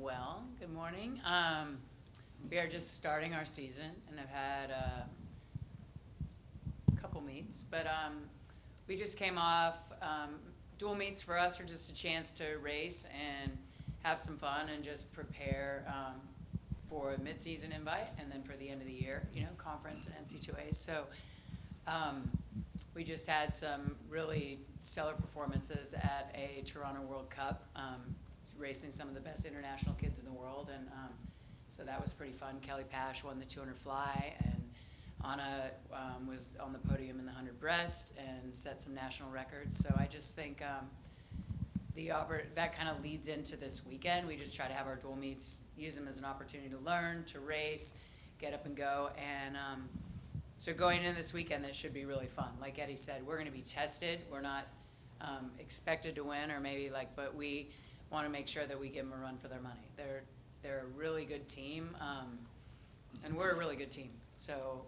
well. Good morning. We are just starting our season and have had a couple meets, but we just came off dual meets. For us are just a chance to race and have some fun and just prepare for a mid-season invite and then for the end of the year, conference and NC2A. So we just had some really stellar performances at a Toronto World Cup, racing some of the best international kids in the world, and so that was pretty fun. Kelly Pash won the 200 fly, and Anna was on the podium in the 100 breast and set some national records. So I just think that kind of leads into this weekend. We just try to have our dual meets, use them as an opportunity to learn, to race, get up and go, and so going into this weekend, that should be really fun. Like Eddie said, we're going to be tested. We're not expected to win, or maybe but we want to make sure that we give them a run for their money. They're a really good team, and we're a really good team. So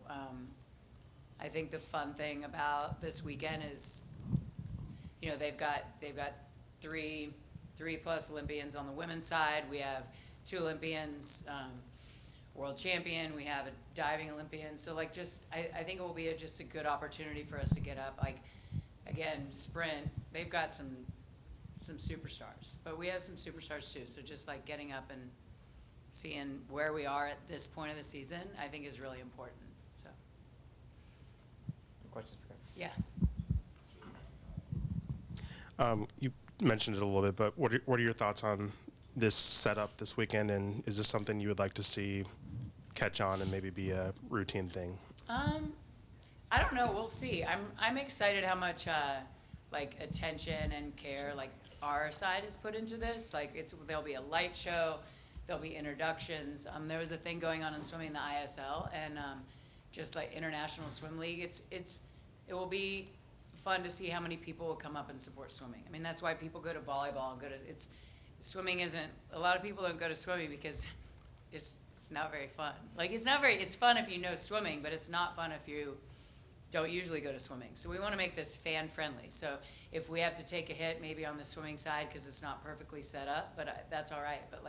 I think the fun thing about this weekend is, they've got 3+ Olympians on the women's side. We have 2 Olympians. World champion, we have a diving Olympian, so I think it will be just a good opportunity for us to get up. Again, sprint, they've got some superstars, but we have some superstars too, so just getting up and seeing where we are at this point of the season, I think is really important. So questions for yeah. You mentioned it a little bit, but what are your thoughts on this setup this weekend, and is this something you would like to see catch on and maybe be a routine thing? I don't know. We'll see. I'm excited how much attention and care our side is put into this. There'll be a light show, there'll be introductions. There was a thing going on in swimming in the ISL and just International Swim League. It will be fun to see how many people will come up and support swimming. I mean, that's why people go to volleyball. Swimming isn't. A lot of people don't go to swimming because it's not very fun. It's fun if you know swimming, but it's not fun if you don't usually go to swimming. So we want to make this fan friendly. So if we have to take a hit maybe on the swimming side because it's not perfectly set up, but that's all right. But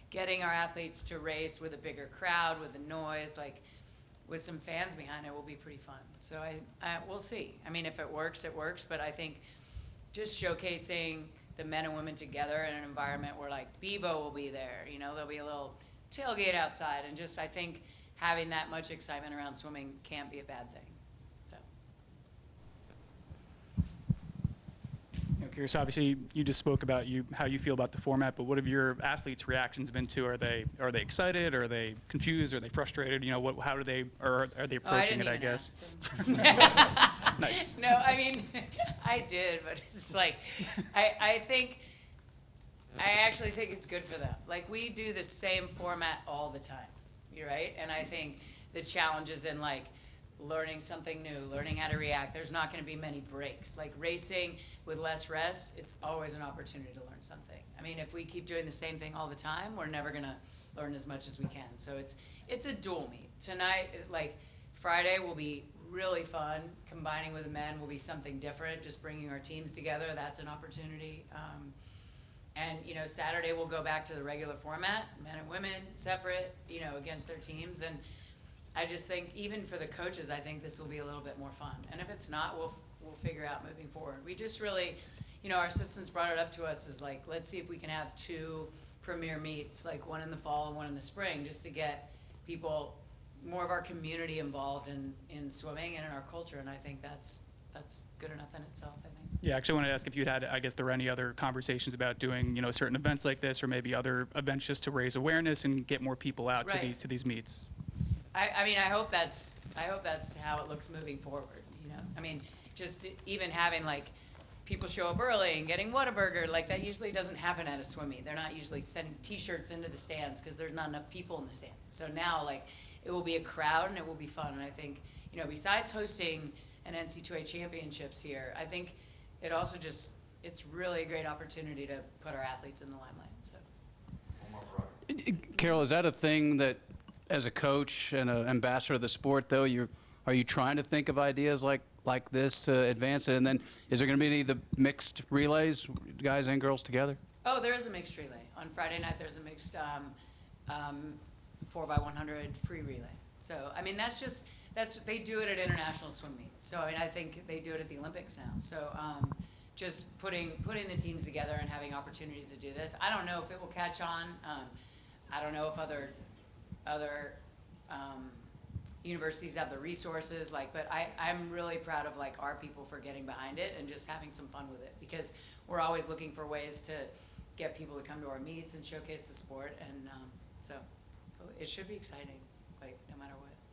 getting our athletes to race with a bigger crowd, with the noise, with some fans behind it will be pretty fun. So we'll see. I mean, if it works, it works. But I think just showcasing the men and women together in an environment where Bevo will be there, there'll be a little tailgate outside, and just I think having that much excitement around swimming can't be a bad thing. So. Curious, obviously you just spoke about how you feel about the format, but what have your athletes' reactions been to? Are they excited? Are they confused? Are they frustrated? How do they, or are they approaching it? I guess. Nice. No, I mean, I did, but it's I actually think it's good for them. We do the same format all the time, right? And I think the challenge is in learning something new, learning how to react. There's not going to be many breaks. Racing with less rest, it's always an opportunity to learn something. I mean, if we keep doing the same thing all the time, we're never going to learn as much as we can. So it's a dual meet. Tonight, Friday will be really fun. Combining with the men will be something different, just bringing our teams together. That's an opportunity. And Saturday we'll go back to the regular format, men and women separate, against their teams. And I just think even for the coaches, I think this will be a little bit more fun. And if it's not, we'll figure out moving forward. We just really, our assistants brought it up to us as let's see if we can have 2 premier meets, one in the fall and one in the spring, just to get people, more of our community involved in swimming and in our culture. And I think that's good enough in itself, I think. Yeah, actually, I wanted to ask if you had, I guess, there were any other conversations about doing, certain events like this, or maybe other events just to raise awareness and get more people out to these meets. I mean, I hope that's how it looks moving forward. I mean, just even having people show up early and getting Whataburger, that usually doesn't happen at a swim meet. They're not usually sending T-shirts into the stands because there's not enough people in the stands. So now, it will be a crowd and it will be fun. And I think, besides hosting an NC2A championships here, I think it also it's really a great opportunity to put our athletes in the limelight. So. Carol, is that a thing that, as a coach and an ambassador of the sport, though, are you trying to think of ideas like this to advance it? And then is there going to be any of the mixed relays, guys and girls together? Oh, there is a mixed relay. On Friday night, there's a mixed 4x100 free relay. So, I mean, they do it at international swim meets. So, I mean, I think they do it at the Olympics now. So, just putting the teams together and having opportunities to do this. I don't know if it will catch on. I don't know if other universities have the resources, but I'm really proud of our people for getting behind it and just having some fun with it, because we're always looking for ways to get people to come to our meets and showcase the sport, and so it should be exciting.